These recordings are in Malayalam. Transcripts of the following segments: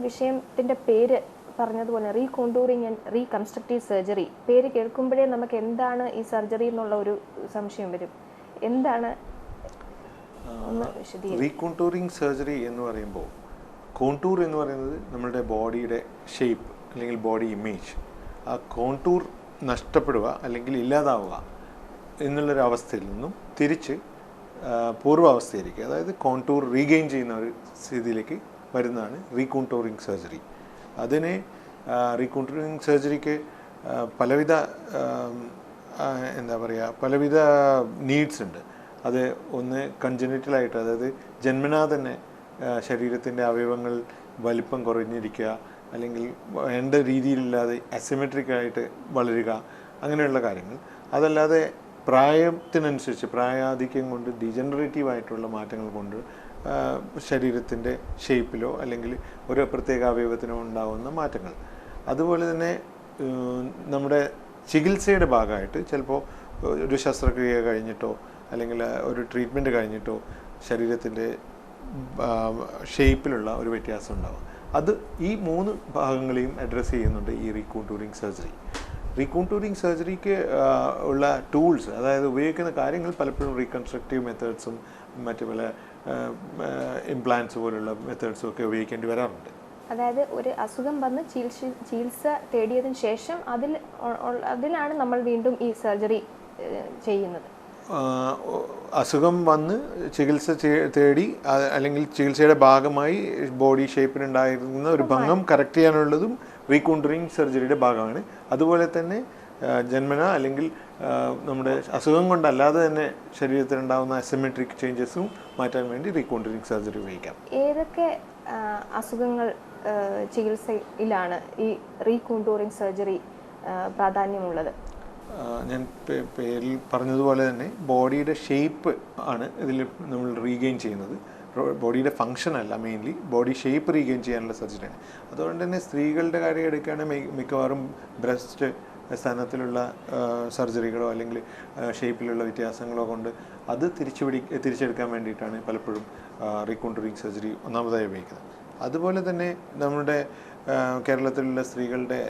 വിഷയത്തിൻ്റെ പേര് പറഞ്ഞതുപോലെ റീകോണ്ടൂറിങ് ആൻഡ് റീകൺസ്ട്രക്റ്റീവ് സർജറി, പേര് കേൾക്കുമ്പോഴേ നമുക്ക് എന്താണ് ഈ സർജറി എന്നുള്ള ഒരു സംശയം വരും. എന്താണ് റീകോണ്ടൂറിങ് സർജറി എന്ന് പറയുമ്പോൾ, കോണ്ടൂർ എന്ന് പറയുന്നത് നമ്മുടെ ബോഡിയുടെ ഷേപ്പ് അല്ലെങ്കിൽ ബോഡി ഇമേജ്, ആ കോണ്ടൂർ നഷ്ടപ്പെടുക അല്ലെങ്കിൽ ഇല്ലാതാവുക എന്നുള്ളൊരവസ്ഥയിൽ നിന്നും തിരിച്ച് പൂർവാവസ്ഥയിലേക്ക്, അതായത് കോണ്ടൂർ റീഗെയിൻ ചെയ്യുന്ന ഒരു സ്ഥിതിയിലേക്ക് വരുന്നതാണ് റീകോണ്ടൂറിങ് സർജറി. അതിനെ റീകോണ്ടൂറിങ് സർജറിക്ക് പലവിധ പലവിധ നീഡ്സ് ഉണ്ട്. അത് ഒന്ന് കൺജനിറ്റലായിട്ട്, അതായത് ജന്മനാ തന്നെ ശരീരത്തിൻ്റെ അവയവങ്ങൾ വലിപ്പം കുറഞ്ഞിരിക്കുക, അല്ലെങ്കിൽ വേണ്ട രീതിയിലില്ലാതെ അസിമെട്രിക്കായിട്ട് വളരുക, അങ്ങനെയുള്ള കാര്യങ്ങൾ. അതല്ലാതെ പ്രായത്തിനനുസരിച്ച്, പ്രായാധിക്യം കൊണ്ട് ഡീജനറേറ്റീവ് ആയിട്ടുള്ള മാറ്റങ്ങൾ കൊണ്ട് ശരീരത്തിൻ്റെ ഷേപ്പിലോ അല്ലെങ്കിൽ ഒരു പ്രത്യേക അവയവത്തിനോ ഉണ്ടാകുന്ന മാറ്റങ്ങൾ. അതുപോലെ തന്നെ നമ്മുടെ ചികിത്സയുടെ ഭാഗമായിട്ട് ചിലപ്പോൾ ഒരു ശസ്ത്രക്രിയ കഴിഞ്ഞിട്ടോ അല്ലെങ്കിൽ ഒരു ട്രീറ്റ്മെൻറ്റ് കഴിഞ്ഞിട്ടോ ശരീരത്തിൻ്റെ ഷേപ്പിലുള്ള ഒരു വ്യത്യാസം ഉണ്ടാകും. അത് ഈ 3 ഭാഗങ്ങളെയും അഡ്രസ്സ് ചെയ്യുന്നുണ്ട് ഈ റീകോണ്ടൂറിങ് സർജറി. റീകോണ്ടൂറിങ് സർജറിക്ക് ഉള്ള ടൂൾസ്, അതായത് ഉപയോഗിക്കുന്ന കാര്യങ്ങൾ പലപ്പോഴും റീകൺസ്ട്രക്റ്റീവ് മെത്തേഡ്സും മറ്റു പല ഇംപ്ലാന്റ്സ് പോലുള്ള മെത്തേഡ്സും ഒക്കെ ഉപയോഗിക്കേണ്ടി വരാറുണ്ട്. അതായത് ഒരു അസുഖം വന്ന് ചികിത്സ തേടിയതിന് ശേഷം അതിലാണ് നമ്മൾ വീണ്ടും ഈ സർജറി ചെയ്യുന്നത്. അസുഖം വന്ന് ചികിത്സ തേടി അല്ലെങ്കിൽ ചികിത്സയുടെ ഭാഗമായി ബോഡി ഷേപ്പിനുണ്ടായിരുന്ന ഒരു ഭംഗം കറക്റ്റ് ചെയ്യാനുള്ളതും റീകോണ്ടൂറിങ് സർജറിയുടെ ഭാഗമാണ്. അതുപോലെ തന്നെ ജന്മന അല്ലെങ്കിൽ നമ്മുടെ അസുഖം കൊണ്ടല്ലാതെ തന്നെ ശരീരത്തിനുണ്ടാകുന്ന അസിമെട്രിക് ചേഞ്ചസും മാറ്റാൻ വേണ്ടി റീകോണ്ടൂറിങ് സർജറി ഉപയോഗിക്കാം. ഏതൊക്കെ അസുഖങ്ങൾ ചികിത്സയിലാണ് ഈ റീകോണ്ടൂറിങ് സർജറി പ്രാധാന്യമുള്ളത്? ഞാൻ പേരിൽ പറഞ്ഞതുപോലെ തന്നെ ബോഡിയുടെ ഷേപ്പ് ആണ് ഇതിൽ നമ്മൾ റീഗെയിൻ ചെയ്യുന്നത്. ബോഡിയുടെ ഫങ്ഷൻ അല്ല, മെയിൻലി ബോഡി ഷേപ്പ് റീഗെയിൻ ചെയ്യാനുള്ള സർജറിയാണ്. അതുകൊണ്ട് തന്നെ സ്ത്രീകളുടെ കാര്യം എടുക്കുകയാണെങ്കിൽ മിക്കവാറും ബ്രസ്റ്റ് സ്ഥാനത്തിലുള്ള സർജറികളോ അല്ലെങ്കിൽ ഷേപ്പിലുള്ള വ്യത്യാസങ്ങളോ കൊണ്ട് അത് തിരിച്ചെടുക്കാൻ വേണ്ടിയിട്ടാണ് പലപ്പോഴും റീകോണ്ടൂറിങ് സർജറി ഒന്നാമതായി ഉപയോഗിക്കുന്നത്. അതുപോലെ തന്നെ നമ്മുടെ കേരളത്തിലുള്ള സ്ത്രീകളുടെ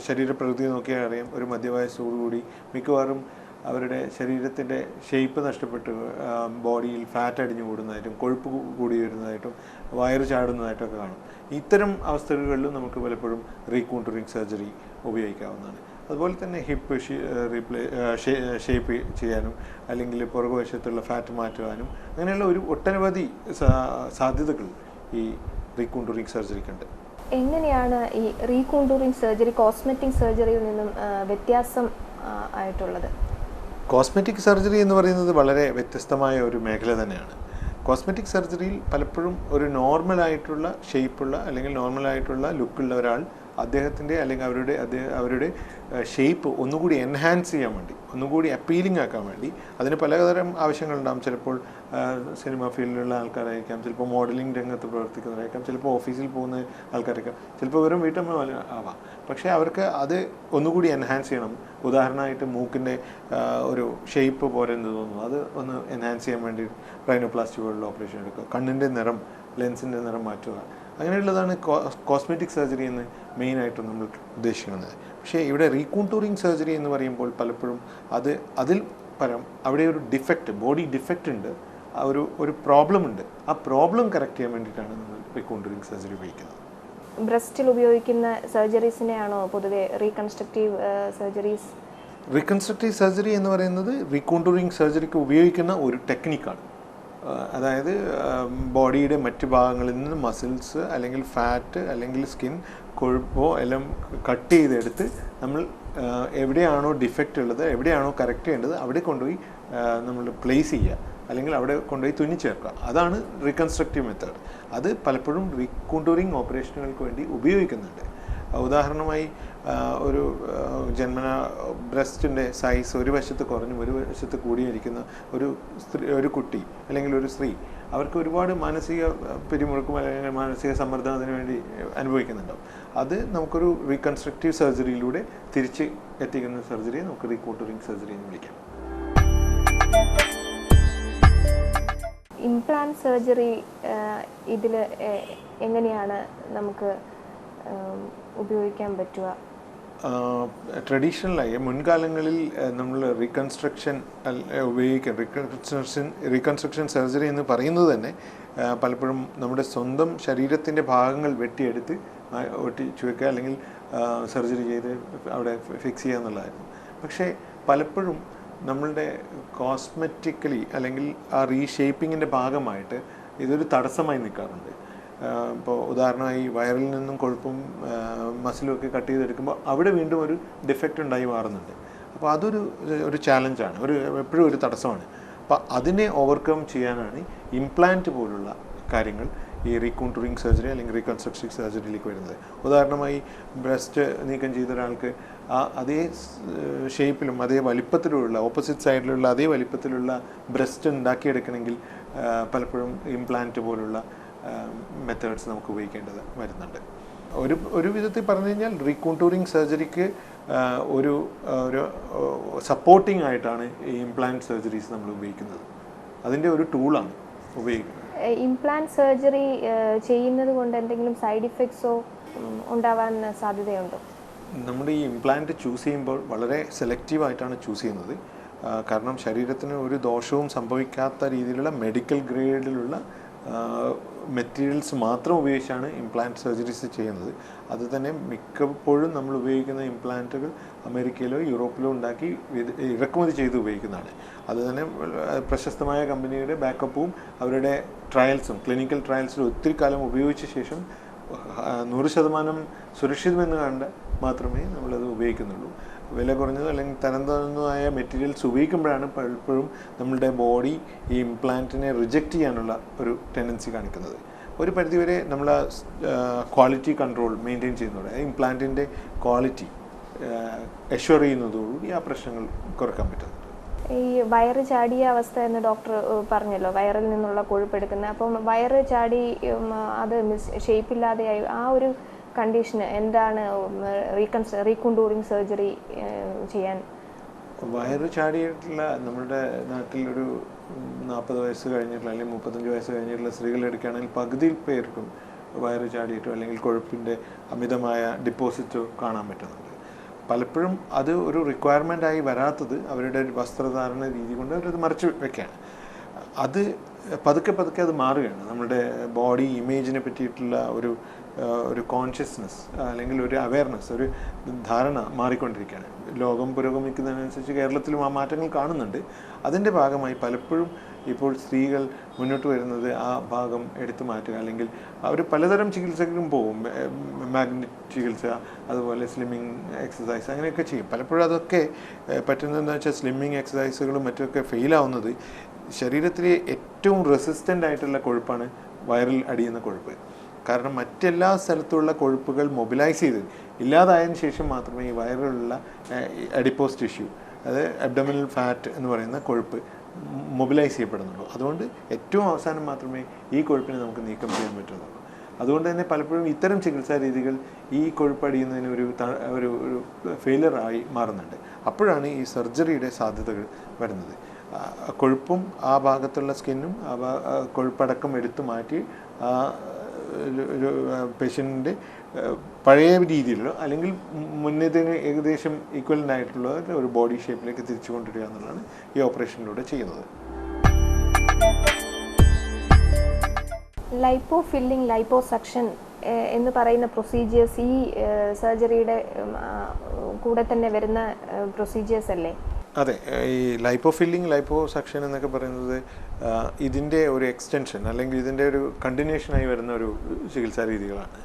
ശരീരപ്രകൃതി നോക്കിയാൽ അറിയാം, ഒരു മധ്യവയസ്സോടുകൂടി മിക്കവാറും അവരുടെ ശരീരത്തിൻ്റെ ഷേപ്പ് നഷ്ടപ്പെട്ട് ബോഡിയിൽ ഫാറ്റ് അടിഞ്ഞു കൂടുന്നതായിട്ടും കൊഴുപ്പ് കൂടി വരുന്നതായിട്ടും വയറ് ചാടുന്നതായിട്ടൊക്കെ കാണും. ഇത്തരം അവസ്ഥകളിലും നമുക്ക് പലപ്പോഴും റീകോണ്ടൂറിങ് സർജറി ഉപയോഗിക്കാവുന്നതാണ്. അതുപോലെ തന്നെ ഹിപ്പ് ഷേപ്പ് ചെയ്യാനും അല്ലെങ്കിൽ പുറകുവശത്തുള്ള ഫാറ്റ് മാറ്റുവാനും അങ്ങനെയുള്ള ഒരു ഒട്ടനവധി സാധ്യതകൾ ഈ റീകോണ്ടൂറിങ് സർജറിക്കുണ്ട്. എങ്ങനെയാണ് ഈ റീകോണ്ടൂറിങ് സർജറി കോസ്മെറ്റിക് സർജറിയിൽ നിന്നും വ്യത്യാസം ആയിട്ടുള്ളത്? കോസ്മെറ്റിക് സർജറി എന്ന് പറയുന്നത് വളരെ വ്യത്യസ്തമായ ഒരു മേഖല തന്നെയാണ്. കോസ്മെറ്റിക് സർജറിയിൽ പലപ്പോഴും ഒരു നോർമലായിട്ടുള്ള ഷേപ്പുള്ള അല്ലെങ്കിൽ നോർമലായിട്ടുള്ള ലുക്കുള്ള ഒരാൾ അദ്ദേഹത്തിൻ്റെ അല്ലെങ്കിൽ അവരുടെ ഷേപ്പ് ഒന്നുകൂടി എൻഹാൻസ് ചെയ്യാൻ വേണ്ടി, ഒന്നുകൂടി അപ്പീലിംഗ് ആക്കാൻ വേണ്ടി അതിന് പലതരം ആവശ്യങ്ങളുണ്ടാകും. ചിലപ്പോൾ സിനിമ ഫീൽഡിലുള്ള ആൾക്കാരായിരിക്കാം, ചിലപ്പോൾ മോഡലിംഗ് രംഗത്ത് പ്രവർത്തിക്കുന്നവരായിരിക്കാം, ചിലപ്പോൾ ഓഫീസിൽ പോകുന്ന ആൾക്കാരായിരിക്കാം, ചിലപ്പോൾ വെറും വീട്ടമ്മ ആവാം. പക്ഷേ അവർക്ക് അത് ഒന്നുകൂടി എൻഹാൻസ് ചെയ്യണം. ഉദാഹരണമായിട്ട് മൂക്കിൻ്റെ ഒരു ഷേപ്പ് പോലെ എന്ത് തോന്നുന്നു അത് ഒന്ന് എൻഹാൻസ് ചെയ്യാൻ വേണ്ടി റൈനോപ്ലാസ്റ്റി പോലുള്ള ഓപ്പറേഷൻ എടുക്കുക, കണ്ണിൻ്റെ നിറം, ലെൻസിൻ്റെ നിറം മാറ്റുക, അങ്ങനെയുള്ളതാണ് കോസ്മെറ്റിക് സർജറി എന്ന് മെയിനായിട്ട് നമ്മൾ ഉദ്ദേശിക്കുന്നത്. പക്ഷേ ഇവിടെ റീകോണ്ടൂറിങ് സർജറി എന്ന് പറയുമ്പോൾ പലപ്പോഴും അതിൽ പരം അവിടെ ഒരു ഡിഫക്റ്റ്, ബോഡി ഡിഫക്റ്റ് ഉണ്ട്, ഒരു പ്രോബ്ലം ഉണ്ട്. ആ പ്രോബ്ലം കറക്റ്റ് ചെയ്യാൻ വേണ്ടിയിട്ടാണ് നമ്മൾ റീകോണ്ടൂറിങ് സർജറി ഉപയോഗിക്കുന്നത്. ബ്രസ്റ്റിൽ ഉപയോഗിക്കുന്ന സർജറീസിനെയാണോ പൊതുവെ റീകൺസ്ട്രക്റ്റീവ് സർജറീസ്? റീകൺസ്ട്രക്റ്റീവ് സർജറി എന്ന് പറയുന്നത് റീകോണ്ടൂറിങ് സർജറിക്ക് ഉപയോഗിക്കുന്ന ഒരു ടെക്നിക്കാണ്. അതായത് ബോഡിയുടെ മറ്റ് ഭാഗങ്ങളിൽ നിന്ന് മസിൽസ് അല്ലെങ്കിൽ ഫാറ്റ് അല്ലെങ്കിൽ സ്കിൻ, കൊഴുപ്പോ എല്ലാം കട്ട് ചെയ്തെടുത്ത് നമ്മൾ എവിടെയാണോ ഡിഫക്റ്റ് ഉള്ളത്, എവിടെയാണോ കറക്റ്റ് ചെയ്യേണ്ടത് അവിടെ കൊണ്ടുപോയി നമ്മൾ പ്ലേസ് ചെയ്യുക അല്ലെങ്കിൽ അവിടെ കൊണ്ടുപോയി തുന്നിച്ചേർക്കുക. അതാണ് റീകൺസ്ട്രക്റ്റീവ് മെത്തേഡ്. അത് പലപ്പോഴും റീകോണ്ടൂറിങ് ഓപ്പറേഷനുകൾക്ക് വേണ്ടി ഉപയോഗിക്കുന്നുണ്ട്. ഉദാഹരണമായി ഒരു ജന്മന ബ്രസ്റ്റിൻ്റെ സൈസ് ഒരു വശത്ത് കുറഞ്ഞും ഒരു വശത്ത് കൂടിയിരിക്കുന്ന ഒരു കുട്ടി അല്ലെങ്കിൽ ഒരു സ്ത്രീ, അവർക്ക് ഒരുപാട് മാനസിക പിരിമുറുക്കും അല്ലെങ്കിൽ മാനസിക സമ്മർദ്ദം അതിനു വേണ്ടി അനുഭവിക്കുന്നുണ്ടാവും. അത് നമുക്കൊരു റീകൺസ്ട്രക്റ്റീവ് സർജറിയിലൂടെ തിരിച്ച് എത്തിക്കുന്ന സർജറിയെ നമുക്ക് റീകോണ്ടൂറിങ് സർജറി എന്ന് വിളിക്കാം. ഈ ഇംപ്ലാന്റ് സർജറി ഇതിൽ എങ്ങനെയാണ് നമുക്ക് ഉപയോഗിക്കാൻ പറ്റുക? ട്രഡീഷണലായി മുൻകാലങ്ങളിൽ നമ്മൾ റീകൺസ്ട്രക്ഷൻ റീകൺസ്ട്രക്ഷൻ സർജറി എന്ന് പറയുന്നത് തന്നെ പലപ്പോഴും നമ്മുടെ സ്വന്തം ശരീരത്തിൻ്റെ ഭാഗങ്ങൾ വെട്ടിയെടുത്ത് ഒട്ടിച്ചു വെക്കുക അല്ലെങ്കിൽ സർജറി ചെയ്ത് അവിടെ ഫിക്സ് ചെയ്യുക എന്നുള്ളതായിരുന്നു. പക്ഷേ പലപ്പോഴും നമ്മളുടെ കോസ്മെറ്റിക്കലി അല്ലെങ്കിൽ ആ റീഷേപ്പിങ്ങിൻ്റെ ഭാഗമായിട്ട് ഇതൊരു തടസ്സമായി നിൽക്കാറുണ്ട്. ഇപ്പോൾ ഉദാഹരണമായി വയറിൽ നിന്നും കൊഴുപ്പും മസിലും ഒക്കെ കട്ട് ചെയ്തെടുക്കുമ്പോൾ അവിടെ വീണ്ടും ഒരു ഡിഫക്റ്റ് ഉണ്ടായി മാറുന്നുണ്ട്. അപ്പോൾ അതൊരു ചാലഞ്ചാണ്, എപ്പോഴും ഒരു തടസ്സമാണ്. അപ്പോൾ അതിനെ ഓവർകം ചെയ്യാനാണ് ഇംപ്ലാന്റ് പോലുള്ള കാര്യങ്ങൾ ഈ റീകോണ്ടൂറിങ് സർജറി അല്ലെങ്കിൽ റീകൺസ്ട്രക്ഷൻ സർജറിയിലേക്ക് വരുന്നത്. ഉദാഹരണമായി ബ്രസ്റ്റ് നീക്കം ചെയ്ത ഒരാൾക്ക് അതേ ഷേപ്പിലും അതേ വലിപ്പത്തിലുള്ള ഓപ്പോസിറ്റ് സൈഡിലുള്ള അതേ വലിപ്പത്തിലുള്ള ബ്രസ്റ്റ് ഉണ്ടാക്കിയെടുക്കണമെങ്കിൽ പലപ്പോഴും ഇംപ്ലാന്റ് പോലുള്ള മെത്തേഡ്സ് നമുക്ക് ഉപയോഗിക്കേണ്ടത് വരുന്നുണ്ട്. ഒരു വിധത്തിൽ പറഞ്ഞു കഴിഞ്ഞാൽ റീകോണ്ടൂറിങ് സർജറിക്ക് ഒരു സപ്പോർട്ടിംഗ് ആയിട്ടാണ് ഈ ഇംപ്ലാന്റ് സർജറീസ് നമ്മൾ ഉപയോഗിക്കുന്നത്. അതിൻ്റെ ഒരു ടൂളാണ് ഉപയോഗിക്കുന്നത്. ഇംപ്ലാന്റ് സർജറി ചെയ്യുന്നത് കൊണ്ട് എന്തെങ്കിലും സൈഡ് ഇഫക്ട്സോ ഉണ്ടാവാൻ സാധ്യതയുണ്ടോ? നമ്മുടെ ഈ ഇംപ്ലാന്റ് ചൂസ് ചെയ്യുമ്പോൾ വളരെ സെലക്റ്റീവായിട്ടാണ് ചൂസ് ചെയ്യുന്നത്. കാരണം ശരീരത്തിന് ഒരു ദോഷവും സംഭവിക്കാത്ത രീതിയിലുള്ള മെഡിക്കൽ ഗ്രേഡിലുള്ള മെറ്റീരിയൽസ് മാത്രം ഉപയോഗിച്ചാണ് ഇംപ്ലാന്റ് സർജറീസ് ചെയ്യുന്നത്. അത് തന്നെ മിക്കപ്പോഴും നമ്മൾ ഉപയോഗിക്കുന്ന ഇംപ്ലാന്റുകൾ അമേരിക്കയിലോ യൂറോപ്പിലോ ഉണ്ടാക്കി ഇറക്കുമതി ചെയ്ത് ഉപയോഗിക്കുന്നതാണ്. അത് തന്നെ പ്രശസ്തമായ കമ്പനിയുടെ ബാക്കപ്പും അവരുടെ ട്രയൽസും ക്ലിനിക്കൽ ട്രയൽസിലും ഒത്തിരി കാലം ഉപയോഗിച്ച ശേഷം 100% സുരക്ഷിതമെന്ന് കണ്ട് മാത്രമേ നമ്മളത് ഉപയോഗിക്കുന്നുള്ളൂ. വില കുറഞ്ഞതോ അല്ലെങ്കിൽ തരം താഴ്ന്നതായ മെറ്റീരിയൽസ് ഉപയോഗിക്കുമ്പോഴാണ് പലപ്പോഴും നമ്മളുടെ ബോഡി ഈ ഇംപ്ലാന്റിനെ റിജക്റ്റ് ചെയ്യാനുള്ള ഒരു ടെൻഡൻസി കാണിക്കുന്നത്. ഒരു പരിധിവരെ നമ്മൾ ക്വാളിറ്റി കൺട്രോൾ മെയിൻറ്റെയിൻ ചെയ്യുന്നതോടെ ഇംപ്ലാന്റിൻ്റെ ക്വാളിറ്റി എഷ്വർ ചെയ്യുന്നതോടുകൂടി ആ പ്രശ്നങ്ങൾ കുറയ്ക്കാൻ പറ്റുന്നുണ്ട്. ഈ വയറ് ചാടിയ അവസ്ഥ എന്ന് ഡോക്ടർ പറഞ്ഞല്ലോ, വയറിൽ നിന്നുള്ള കൊഴുപ്പെടുക്കുന്നത്. അപ്പം വയറ് ചാടി അത് ഷേപ്പില്ലാതെയായി ആ ഒരു കണ്ടീഷന് എന്താണ് റീകോണ്ടൂറിങ് സർജറി ചെയ്യാൻ? വയറ് ചാടിയിട്ടുള്ള നമ്മുടെ നാട്ടിലൊരു 40 വയസ്സ് കഴിഞ്ഞിട്ടുള്ള അല്ലെങ്കിൽ 35 വയസ്സ് കഴിഞ്ഞിട്ടുള്ള സ്ത്രീകൾ എടുക്കുകയാണെങ്കിൽ പകുതി പേർക്കും വയറ് ചാടിയിട്ടോ അല്ലെങ്കിൽ കൊഴുപ്പിൻ്റെ അമിതമായ ഡിപ്പോസിറ്റോ കാണാൻ പറ്റുന്നുണ്ട്. പലപ്പോഴും അത് ഒരു റിക്വയർമെൻ്റായി വരാത്തത് അവരുടെ വസ്ത്രധാരണ രീതി കൊണ്ട് അവരത് മറച്ചു വെക്കുകയാണ്. അത് പതുക്കെ അത് മാറുകയാണ്. നമ്മുടെ ബോഡി ഇമേജിനെ പറ്റിയിട്ടുള്ള ഒരു കോൺഷ്യസ്നെസ് അല്ലെങ്കിൽ ഒരു അവയർനെസ്, ഒരു ധാരണ മാറിക്കൊണ്ടിരിക്കുകയാണ്. ലോകം പുരോഗമിക്കുന്നതിനനുസരിച്ച് കേരളത്തിലും ആ മാറ്റങ്ങൾ കാണുന്നുണ്ട്. അതിൻ്റെ ഭാഗമായി പലപ്പോഴും ഇപ്പോൾ സ്ത്രീകൾ മുന്നോട്ട് വരുന്നത് ആ ഭാഗം എടുത്തു മാറ്റുക, അല്ലെങ്കിൽ അവർ പലതരം ചികിത്സകളും പോകും. മാഗ്നറ്റ് ചികിത്സ, അതുപോലെ സ്ലിമ്മിങ് എക്സസൈസ്, അങ്ങനെയൊക്കെ ചെയ്യും. പലപ്പോഴും അതൊക്കെ പറ്റുന്നതെന്ന് വെച്ചാൽ സ്ലിമ്മിങ് എക്സസൈസുകളും മറ്റുമൊക്കെ ഫെയിലാവുന്നത് ശരീരത്തിലെ ഏറ്റവും റെസിസ്റ്റൻ്റ് ആയിട്ടുള്ള കൊഴുപ്പാണ് വയറിൽ അടിയുന്ന കൊഴുപ്പ്. കാരണം മറ്റെല്ലാ സ്ഥലത്തുള്ള കൊഴുപ്പുകൾ മൊബിലൈസ് ചെയ്ത് ഇല്ലാതായതിനു ശേഷം മാത്രമേ ഈ വയറിലുള്ള അഡിപ്പോസ് ടിഷ്യൂ, അത് അബ്ഡോമിനൽ ഫാറ്റ് എന്ന് പറയുന്ന കൊഴുപ്പ് മൊബിലൈസ് ചെയ്യപ്പെടുന്നുള്ളൂ. അതുകൊണ്ട് ഏറ്റവും അവസാനം മാത്രമേ ഈ കൊഴുപ്പിനെ നമുക്ക് നീക്കം ചെയ്യാൻ പറ്റുന്നുള്ളൂ. അതുകൊണ്ട് തന്നെ പലപ്പോഴും ഇത്തരം ചികിത്സാ രീതികൾ ഈ കൊഴുപ്പടിയുന്നതിന് ഒരു ഫെയിലറായി മാറുന്നുണ്ട്. അപ്പോഴാണ് ഈ സർജറിയുടെ സാധ്യതകൾ വരുന്നത്. കൊഴുപ്പും ആ ഭാഗത്തുള്ള സ്കിന്നും കൊഴുപ്പടക്കം എടുത്തു മാറ്റി ആ ഒരു പേഷ്യൻറ്റിൻ്റെ പഴയ രീതിയിലുള്ള അല്ലെങ്കിൽ മുന്നേതിന് ഏകദേശം ഈക്വലൻ്റ് ആയിട്ടുള്ള ഒരു ബോഡി ഷേപ്പിലേക്ക് തിരിച്ചു കൊണ്ടുവരിക എന്നുള്ളതാണ് ഈ ഓപ്പറേഷനിലൂടെ ചെയ്യുന്നത്. ലൈപ്പോ ഫില്ലിംഗ്, ലൈപ്പോ സക്ഷൻ എന്ന് പറയുന്ന പ്രൊസീജിയേഴ്സ് ഈ സർജറിയുടെ കൂടെ തന്നെ വരുന്ന പ്രൊസീജിയേഴ്സ് അല്ലേ? അതെ, ഈ ലൈപ്പോ ഫില്ലിംഗ്, ലൈപ്പോ സക്ഷൻ എന്നൊക്കെ പറയുന്നത് ഇതിൻ്റെ ഒരു എക്സ്റ്റൻഷൻ അല്ലെങ്കിൽ ഇതിൻ്റെ ഒരു കണ്ടിന്യൂഷനായി വരുന്ന ഒരു ചികിത്സാ രീതികളാണ്.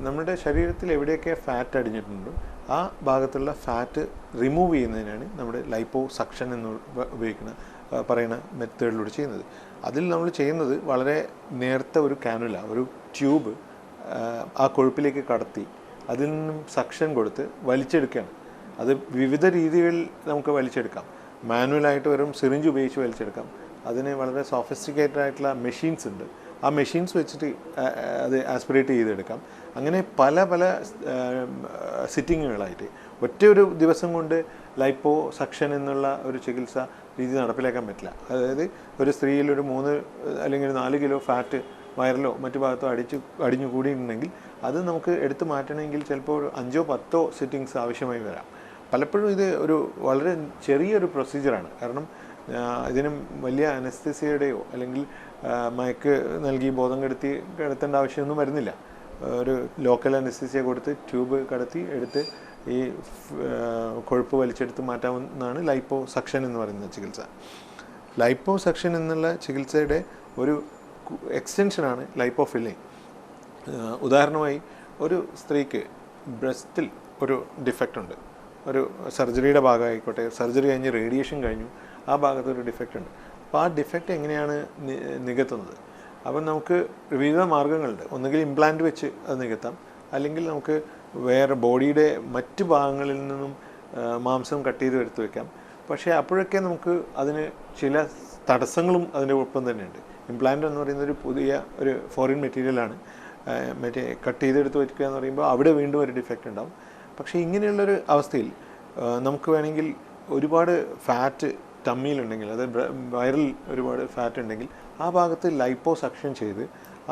നമ്മുടെ ശരീരത്തിൽ എവിടെയൊക്കെ ഫാറ്റ് അടിഞ്ഞിട്ടുണ്ടോ ആ ഭാഗത്തുള്ള ഫാറ്റ് റിമൂവ് ചെയ്യുന്നതിനാണ് നമ്മുടെ ലൈപ്പോ സക്ഷൻ എന്ന് പറയുന്ന മെത്തേഡിലൂടെ ചെയ്യുന്നത്. അതിൽ നമ്മൾ ചെയ്യുന്നത് വളരെ നേർത്ത ഒരു കാനുല, ഒരു ട്യൂബ് ആ കൊഴുപ്പിലേക്ക് കടത്തി അതിൽ നിന്നും സക്ഷൻ കൊടുത്ത് വലിച്ചെടുക്കുകയാണ്. അത് വിവിധ രീതികളിൽ നമുക്ക് വലിച്ചെടുക്കാം. മാനുവലായിട്ട് വെറും സിറിഞ്ച് ഉപയോഗിച്ച് വലിച്ചെടുക്കാം. അതിന് വളരെ സോഫിസ്റ്റിക്കേറ്റഡ് ആയിട്ടുള്ള മെഷീൻസ് ഉണ്ട്. ആ മെഷീൻസ് വെച്ചിട്ട് അത് ആസ്പിറേറ്റ് ചെയ്തെടുക്കാം. അങ്ങനെ പല സിറ്റിങ്ങുകളായിട്ട് ഒറ്റ ഒരു ദിവസം കൊണ്ട് ലൈപ്പോ സക്ഷൻ എന്നുള്ള ഒരു ചികിത്സ രീതി നടപ്പിലാക്കാൻ പറ്റില്ല. അതായത് ഒരു സ്ത്രീയിൽ ഒരു 3 അല്ലെങ്കിൽ 4 കിലോ ഫാറ്റ് വയറിലോ മറ്റു ഭാഗത്തോ അടിഞ്ഞു കൂടിയിട്ടുണ്ടെങ്കിൽ അത് നമുക്ക് എടുത്തു മാറ്റണമെങ്കിൽ ചിലപ്പോൾ ഒരു 5-10 സിറ്റിങ്സ് ആവശ്യമായി വരാം. പലപ്പോഴും ഇത് ഒരു വളരെ ചെറിയൊരു പ്രൊസീജിയറാണ്. കാരണം ഇതിനും വലിയ അനസ്തീസിയയുടെയോ അല്ലെങ്കിൽ മയക്ക് നൽകി ബോധം കിടത്തേണ്ട ആവശ്യമൊന്നും വരുന്നില്ല. ഒരു ലോക്കൽ അനസ്തീസിയ കൊടുത്ത് ട്യൂബ് കടത്തി എടുത്ത് ഈ കൊഴുപ്പ് വലിച്ചെടുത്ത് മാറ്റാവുന്നതാണ് ലൈപ്പോ സക്ഷൻ എന്ന് പറയുന്ന ചികിത്സ. ലൈപ്പോ സക്ഷൻ എന്നുള്ള ചികിത്സയുടെ ഒരു എക്സ്റ്റൻഷനാണ് ലൈപ്പോ ഫില്ലിങ്. ഉദാഹരണമായി ഒരു സ്ത്രീക്ക് ബ്രസ്റ്റിൽ ഒരു ഡിഫക്റ്റ് ഉണ്ട്, ഒരു സർജറിയുടെ ഭാഗമായിക്കോട്ടെ, സർജറി കഴിഞ്ഞ് റേഡിയേഷൻ കഴിഞ്ഞു, ആ ഭാഗത്തൊരു ഡിഫക്റ്റ് ഉണ്ട്. അപ്പോൾ ആ ഡിഫക്റ്റ് എങ്ങനെയാണ് നികത്തുന്നത്? അപ്പം നമുക്ക് വിവിധ മാർഗ്ഗങ്ങളുണ്ട്. ഒന്നുകിൽ ഇംപ്ലാന്റ് വെച്ച് അത് നികത്താം, അല്ലെങ്കിൽ നമുക്ക് വേറെ ബോഡിയുടെ മറ്റ് ഭാഗങ്ങളിൽ നിന്നും മാംസം കട്ട് ചെയ്ത് എടുത്തു വയ്ക്കാം. പക്ഷേ അപ്പോഴൊക്കെ നമുക്ക് അതിന് ചില തടസ്സങ്ങളും അതിൻ്റെ ഒപ്പം തന്നെയുണ്ട്. ഇംപ്ലാന്റ് എന്ന് പറയുന്ന ഒരു പുതിയ ഒരു ഫോറിൻ മെറ്റീരിയലാണ്. മറ്റേ കട്ട് ചെയ്തെടുത്ത് വയ്ക്കുക എന്ന് പറയുമ്പോൾ അവിടെ വീണ്ടും ഒരു ഡിഫക്റ്റ് ഉണ്ടാവും. പക്ഷേ ഇങ്ങനെയുള്ളൊരു അവസ്ഥയിൽ നമുക്ക് വേണമെങ്കിൽ ഒരുപാട് ഫാറ്റ് ടമ്മിയിലുണ്ടെങ്കിൽ, അതായത് വയറിൽ ഒരുപാട് ഫാറ്റ് ഉണ്ടെങ്കിൽ ആ ഭാഗത്ത് ലൈപ്പോ സക്ഷൻ ചെയ്ത്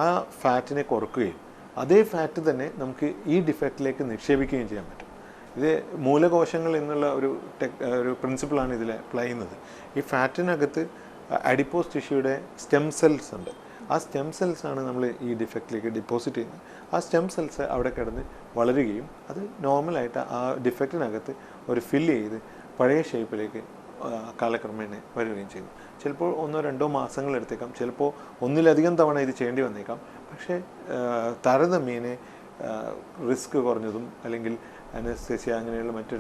ആ ഫാറ്റിനെ കുറക്കുകയും അതേ ഫാറ്റ് തന്നെ നമുക്ക് ഈ ഡിഫക്റ്റിലേക്ക് നിക്ഷേപിക്കുകയും ചെയ്യാൻ പറ്റും. ഇത് മൂലകോശങ്ങൾ എന്നുള്ള ഒരു പ്രിൻസിപ്പിളാണ് ഇതിൽ അപ്ലൈ ചെയ്യുന്നത്. ഈ ഫാറ്റിനകത്ത് അഡിപ്പോസ് ടിഷ്യൂയുടെ സ്റ്റെം സെൽസ് ഉണ്ട്. ആ സ്റ്റെം സെൽസാണ് നമ്മൾ ഈ ഡിഫക്റ്റിലേക്ക് ഡിപ്പോസിറ്റ് ചെയ്യുന്നത്. ആ സ്റ്റെം സെൽസ് അവിടെ കിടന്ന് വളരുകയും അത് നോർമലായിട്ട് ആ ഡിഫക്റ്റിനകത്ത് ഒരു ഫില്ല് ചെയ്ത് പഴയ ഷേപ്പിലേക്ക് കാലക്രമേണ വരികയും ചെയ്യുന്നു. ചിലപ്പോൾ 1-2 മാസങ്ങൾ എടുത്തേക്കാം, ചിലപ്പോൾ ഒന്നിലധികം തവണ ഇത് ചെയ്യേണ്ടി വന്നേക്കാം. പക്ഷേ താരതമ്യേന റിസ്ക് കുറഞ്ഞതും അല്ലെങ്കിൽ അനസ്തേഷ്യ അങ്ങനെയുള്ള മറ്റു